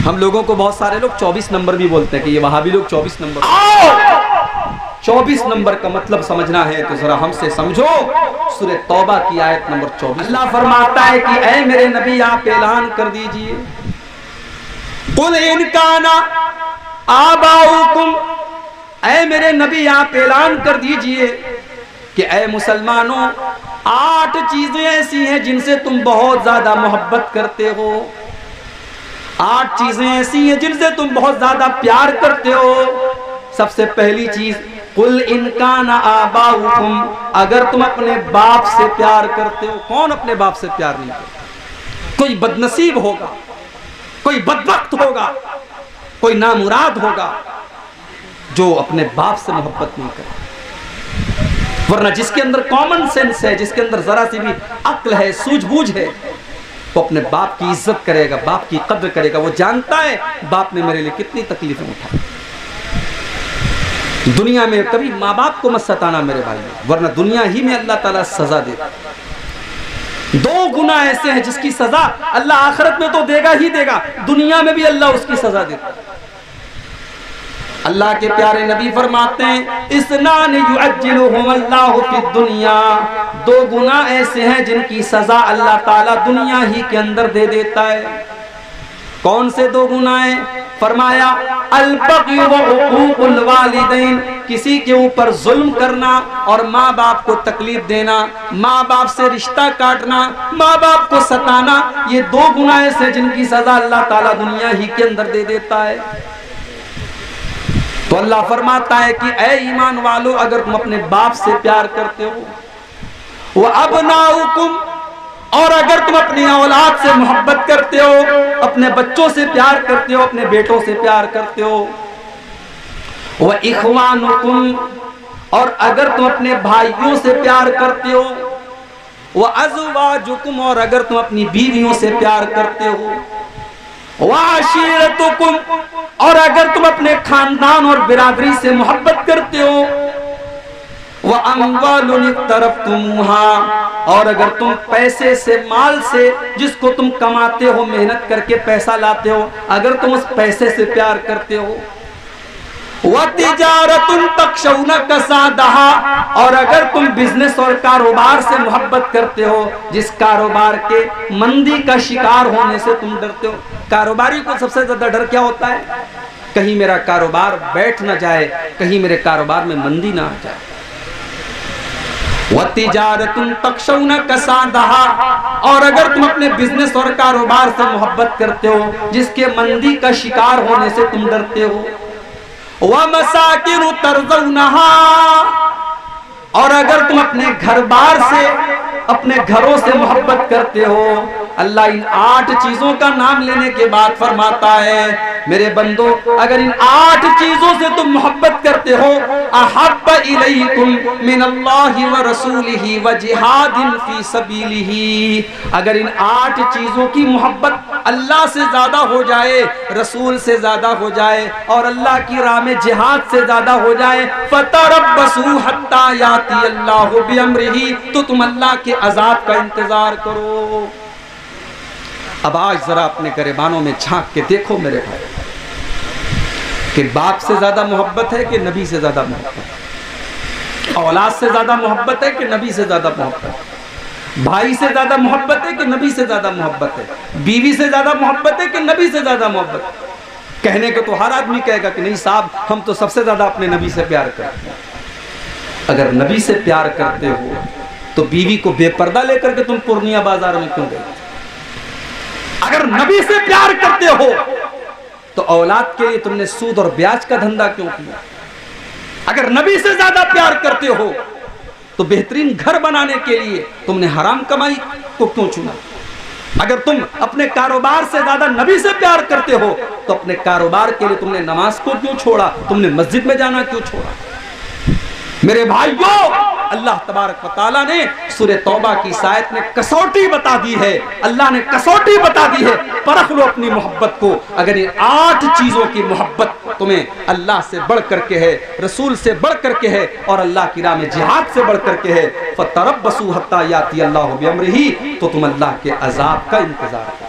हम लोगों को बहुत सारे लोग 24 नंबर भी बोलते हैं कि ये वहाबी लोग 24 नंबर। 24 नंबर का मतलब समझना है तो जरा हमसे समझो। सूरह तौबा की आयत नंबर 24, अल्लाह फरमाता है कि ऐ मेरे नबी आप ऐलान कर दीजिए, कुल इन काना आबाउकुम, ऐ मेरे नबी आप ऐलान कर दीजिए कि ऐ मुसलमानों 8 चीजें ऐसी हैं जिनसे तुम बहुत ज्यादा मोहब्बत करते हो। 8 चीजें ऐसी हैं जिनसे तुम बहुत ज्यादा प्यार करते हो। सबसे पहली चीज, कुल इनकाना आबाउकुम, अगर तुम अपने बाप से प्यार करते हो। कौन अपने बाप से प्यार नहीं करता? कोई बदनसीब होगा, कोई बदबख्त होगा, कोई नामुराद होगा जो अपने बाप से मोहब्बत नहीं करे। वरना जिसके अंदर कॉमन सेंस है, जिसके अंदर जरा सी भी अक्ल है, सूझबूझ है, वो अपने बाप की इज्जत करेगा, बाप की कद्र करेगा। वो जानता है बाप ने मेरे लिए कितनी तकलीफें उठाई। दुनिया में कभी माँ बाप को मत सताना मेरे भाई, वरना दुनिया ही में अल्लाह ताला सजा देगा। 2 गुना ऐसे हैं जिसकी सजा अल्लाह आखिरत में तो देगा ही देगा, दुनिया में भी अल्लाह उसकी सजा देता। अल्लाह के प्यारे नबी फरमाते हैं, इसनान युअज्जिलुहुम अल्लाहु फिद दुनिया, 2 गुना ऐसे हैं जिनकी सजा अल्लाह ताला दुनिया ही के अंदर दे देता है। कौन से 2 गुनाह? फरमाया अल बग़ी व उक़ूक़ुल वालिदैन, किसी के ऊपर जुल्म करना और माँ बाप को तकलीफ देना, माँ बाप से रिश्ता काटना, माँ बाप को सताना, ये 2 गुनाह ऐसे जिनकी सजा अल्लाह ताला दुनिया ही के अंदर दे देता है। तो अल्लाह फरमाता है कि ऐ ईमान वालों, अगर तुम अपने बाप से प्यार करते हो, वह अबनाउकुम, और अगर तुम अपनी औलाद से मोहब्बत करते हो, अपने बच्चों से प्यार करते हो, अपने बेटों से प्यार करते हो, वह इख्वानुकुम, और अगर तुम अपने भाइयों से प्यार करते हो, वह अज़वाजुकुम, और अगर तुम अपनी बीवियों से प्यार करते हो, वह अशीरतुकुम, और अगर तुम अपने खानदान और बिरादरी से मोहब्बत करते हो, वह अम्वालुन इक़्तरफ़्तुमूहा, और अगर तुम पैसे से, माल से, जिसको तुम कमाते हो, मेहनत करके पैसा लाते हो, अगर तुम उस पैसे से प्यार करते हो, वह तिजारतुन तख़शौना कसादहा, और अगर तुम बिजनेस और कारोबार से मोहब्बत करते हो, जिस कारोबार के मंदी का शिकार होने से तुम डरते हो। कारोबारी को सबसे ज्यादा डर क्या होता है? कहीं मेरा कारोबार बैठ ना जाए, कहीं मेरे कारोबार में मंदी ना आ जाए। वतिजारतुन तख़शौना कसादहा, और अगर तुम अपने बिजनेस और कारोबार से मोहब्बत करते हो, जिसके मंदी का शिकार होने से तुम डरते हो, व मसाकिन तरज़ौनहा, और अगर तुम अपने घर बार से, अपने घरों से मोहब्बत करते हो। अल्लाह इन 8 चीजों का नाम लेने के बाद फरमाता है, मेरे बंदो, अगर इन 8 चीजों से तुम मोहब्बत करते हो, अहब्ब इलैकुम मिनल्लाहि व रसूलिही व जिहादिन फी सबीलिही, अगर इन 8 चीजों की मोहब्बत अल्लाह से ज्यादा हो जाए, रसूल से ज्यादा हो जाए, और अल्लाह की राह में जिहाद से ज्यादा हो जाए, फतरब्बसू हत्ता याती अल्लाहु बिअम्रिही, तो तुम अल्लाह के अजाब का इंतजार करो। अब आज जरा अपने गिरबानों में झांक के देखो मेरे भाई, कि बाप से ज्यादा मोहब्बत है कि नबी से ज्यादा मोहब्बत है? औलाद से ज्यादा मोहब्बत है कि नबी से ज्यादा मोहब्बत है? भाई से ज्यादा मोहब्बत है कि नबी से ज्यादा मोहब्बत है? बीवी से ज्यादा मोहब्बत है कि नबी से ज्यादा मोहब्बत है? कहने को तो हर आदमी कहेगा कि नहीं साहब, हम तो सबसे ज्यादा अपने नबी से प्यार करते हैं। अगर नबी से प्यार करते हो तो बीवी को बेपर्दा लेकर के तुम पूर्णिया बाजार में क्यों गए? अगर नबी से प्यार करते हो तो औलाद के लिए तुमने सूद और ब्याज का धंधा क्यों किया? अगर नबी से ज्यादा प्यार करते हो तो बेहतरीन घर बनाने के लिए तुमने हराम कमाई को क्यों चुना? अगर तुम अपने कारोबार से ज्यादा नबी से प्यार करते हो तो अपने कारोबार के लिए तुमने नमाज को क्यों छोड़ा? तुमने मस्जिद में जाना क्यों छोड़ा? मेरे भाइयों, अल्लाह तबारक व तआला ने सूरह तौबा की आयत में कसौटी बता दी है। अल्लाह ने कसौटी बता दी है, परख लो अपनी मोहब्बत को। अगर ये 8 चीजों की मोहब्बत तुम्हें अल्लाह से बढ़ करके है, रसूल से बढ़ करके है, और अल्लाह की राह में जिहाद से बढ़ करके है, फतरब्बसू हत्ता याती अल्लाहु बिअम्रिही, तो तुम अल्लाह के अजाब का इंतजार करो।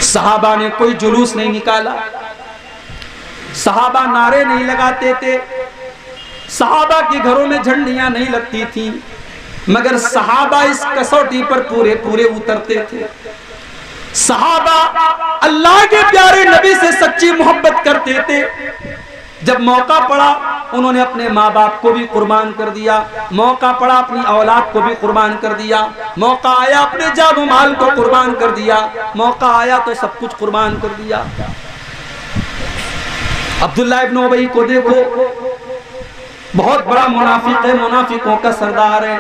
सहाबा ने कोई जुलूस नहीं निकाला, सहाबा नारे नहीं लगाते थे, सहाबा के घरों में झंडियां नहीं लगती थी, मगर सहाबा इस कसौटी पर पूरे पूरे उतरते थे। सहाबा अल्लाह के प्यारे नबी से सच्ची मोहब्बत करते थे। जब मौका पड़ा उन्होंने अपने माँ बाप को भी कुर्बान कर दिया, मौका पड़ा अपनी औलाद को भी कुर्बान कर दिया, मौका आया अपने जान माल को कुर्बान कर दिया, मौका आया तो सब कुछ कुर्बान कर दिया। अब्दुल्लाह इब्न उबई को देखो, बहुत बड़ा मुनाफिक है, मुनाफिकों का सरदार है।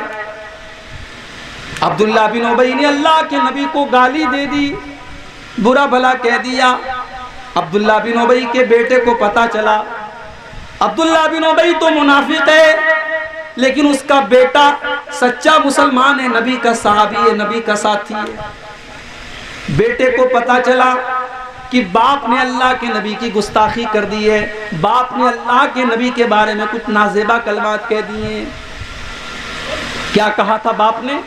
अब्दुल्लाह बिन उबई ने अल्लाह के नबी को गाली दे दी, बुरा भला कह दिया। अब्दुल्लाह बिन उबई के बेटे को पता चला। अब्दुल्लाह बिन उबई तो मुनाफिक है, लेकिन उसका बेटा सच्चा मुसलमान है, नबी का सहाबी है, नबी का साथी है। बेटे को पता चला कि बाप ने अल्लाह के नबी की गुस्ताखी कर दी है, बाप ने अल्लाह के नबी के बारे में कुछ नाजेबा कलमात कह दिए। क्या कहा था बाप ने?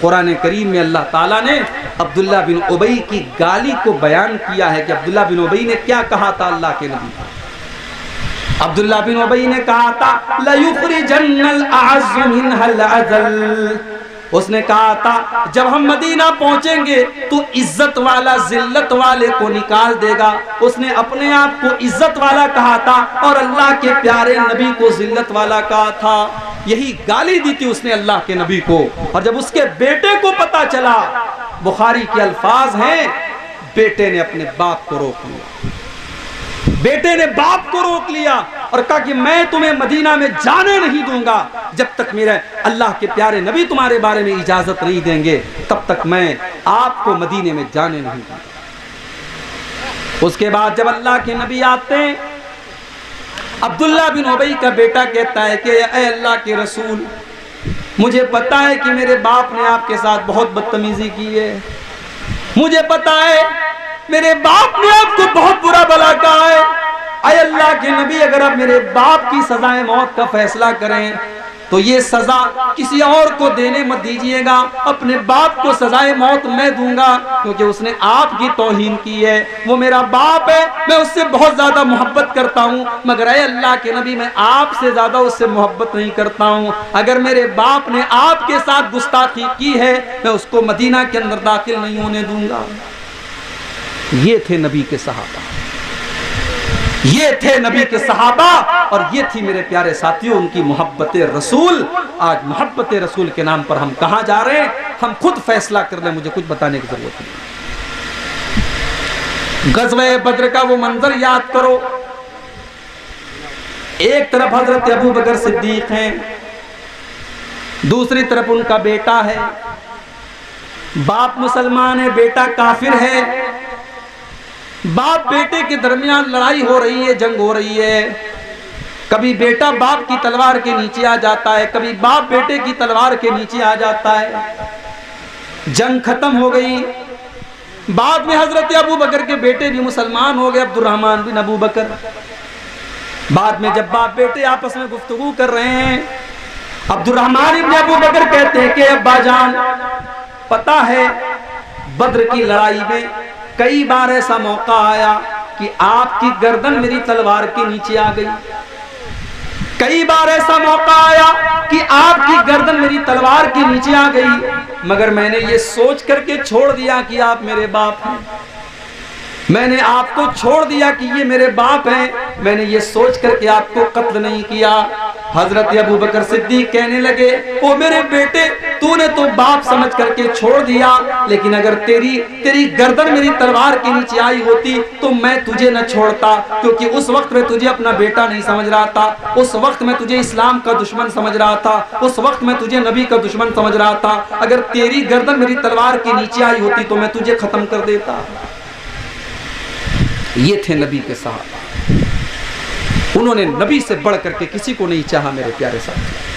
कुरान करीम में अल्लाह ताला ने अब्दुल्लाह बिन उबई की गाली को बयान किया है कि अब्दुल्लाह बिन उबई ने क्या कहा था अल्लाह के नबी को। अब्दुल्लाह बिन उबई ने कहा था लयुखरिजन्नल अअज़्ज़ु मिनहल अज़ल। उसने कहा था जब हम मदीना पहुंचेंगे तो इज्जत वाला जिल्लत वाले को निकाल देगा। उसने अपने आप को इज्जत वाला कहा था और अल्लाह के प्यारे नबी को जिल्लत वाला कहा था। यही गाली दी थी उसने अल्लाह के नबी को। और जब उसके बेटे को पता चला, बुखारी के अल्फाज हैं, बेटे ने अपने बाप को रोक लिया, बेटे ने बाप को रोक लिया और कहा कि मैं तुम्हें मदीना में जाने नहीं दूंगा जब तक मेरे अल्लाह के प्यारे नबी तुम्हारे बारे में इजाजत नहीं देंगे, तब तक मैं आपको मदीने में जाने नहीं दूंगा। उसके बाद जब अल्लाह के नबी आते हैं, अब्दुल्लाह बिन उबई का बेटा कहता है कि ऐ अल्लाह के रसूल, मुझे पता है कि मेरे बाप ने आपके साथ बहुत बदतमीजी की है, मुझे पता है मेरे बाप ने आपको बहुत बुरा भला कहा है। ऐ अल्लाह के नबी, अगर आप मेरे बाप की सजाए मौत का फैसला करें तो ये सजा किसी और को देने मत दीजिएगा, अपने बाप को सजाए मौत मैं दूंगा, क्योंकि उसने आपकी तौहीन की है। वो मेरा बाप है, मैं उससे बहुत ज्यादा मोहब्बत करता हूँ, मगर ऐ अल्लाह के नबी मैं आपसे ज्यादा उससे मोहब्बत नहीं करता हूँ। अगर मेरे बाप ने आपके साथ गुस्ताखी की है, मैं उसको मदीना के अंदर दाखिल नहीं होने दूंगा। ये थे नबी के सहाबा, ये थे नबी के सहाबा, और ये थी मेरे प्यारे साथियों उनकी मोहब्बत रसूल। आज मोहब्बत रसूल के नाम पर हम कहां जा रहे हैं, हम खुद फैसला कर लें, मुझे कुछ बताने की जरूरत नहीं। गज़वे बद्र का वो मंजर याद करो, एक तरफ हजरत अबू बकर सिद्दीक हैं, दूसरी तरफ उनका बेटा है। बाप मुसलमान है, बेटा काफिर है। बाप बेटे के दरमियान लड़ाई हो रही है, जंग हो रही है। कभी बेटा बाप की तलवार के नीचे आ जाता है, कभी बाप बेटे की तलवार के नीचे आ जाता है। जंग खत्म हो गई। बाद में हजरत अबू बकर के बेटे भी मुसलमान हो गए, अब्दुर्रहमान बिन अबू बकर। बाद में जब बाप बेटे आपस में गुफ्तगू कर रहे हैं, अब्दुर्रहमान इब्न अबू बकर कहते हैं कि अब्बा जान, पता है बद्र की लड़ाई में कई बार ऐसा मौका आया कि आपकी गर्दन मेरी तलवार के नीचे आ गई, कई बार ऐसा मौका आया कि आपकी गर्दन मेरी तलवार के नीचे आ गई, मगर मैंने ये सोच करके छोड़ दिया कि आप मेरे बाप हैं, मैंने आपको छोड़ दिया कि ये मेरे बाप हैं, मैंने ये सोच करके आपको कत्ल नहीं किया। हजरत अबू बकर सिद्दीक कहने लगे, ओ मेरे बेटे, तूने तो बाप समझ करके छोड़ दिया, लेकिन अगर तेरी गर्दन मेरी तलवार के नीचे आई होती तो मैं तुझे न छोड़ता, क्योंकि उस वक्त मैं तुझे अपना बेटा नहीं समझ रहा था, उस वक्त मैं तुझे इस्लाम का दुश्मन समझ रहा था, उस वक्त मैं तुझे नबी का दुश्मन समझ रहा था। अगर तेरी गर्दन मेरी तलवार के नीचे आई होती तो मैं तुझे खत्म कर देता। ये थे नबी के सहाबा, उन्होंने नबी से बढ़ करके किसी को नहीं चाहा मेरे प्यारे साथी।